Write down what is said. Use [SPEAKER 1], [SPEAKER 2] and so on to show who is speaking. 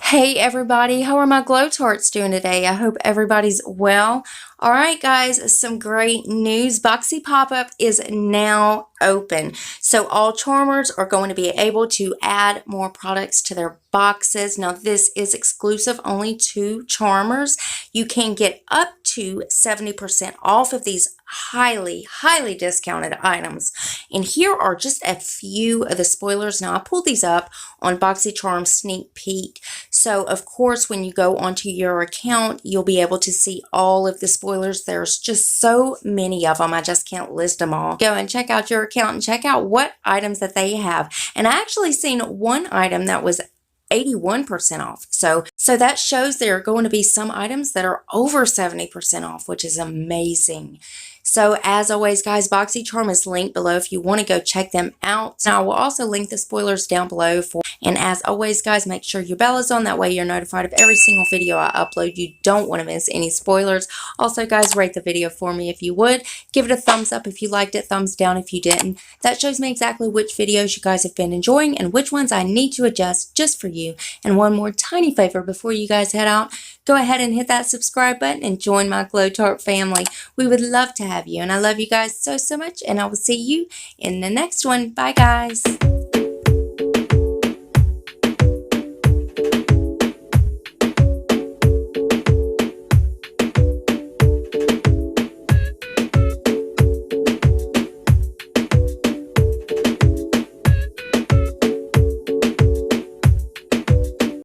[SPEAKER 1] Hey everybody, how are my Glow Tarts doing today? I hope everybody's well. Alright guys, some great news. BoxyPopUp is now open. So all charmers are going to be able to add more products to their boxes. Now this is exclusive only to charmers. You can get up to 70% off of these highly discounted items. And here are just a few of the spoilers. Now I pulled these up on Boxycharm Sneak Peek. So of course when you go onto your account, you'll be able to see all of the spoilers. There's just so many of them. I just can't list them all. Go and check out your account and check out what items that they have. And I actually seen one item that was 81% off. So that shows there are going to be some items that are over 70% off, which is amazing. So as always, guys, Boxycharm is linked below if you want to go check them out. Now, I will also link the spoilers down below. And as always, guys, make sure your bell is on. That way you're notified of every single video I upload. You don't want to miss any spoilers. Also, guys, rate the video for me if you would. Give it a thumbs up if you liked it, thumbs down if you didn't. That shows me exactly which videos you guys have been enjoying and which ones I need to adjust just for you. And one more tiny favor before you guys head out, go ahead and hit that subscribe button and join my Glow Tart family. We would love to have you, and I love you guys so much, and I will see you in the next one. Bye, guys.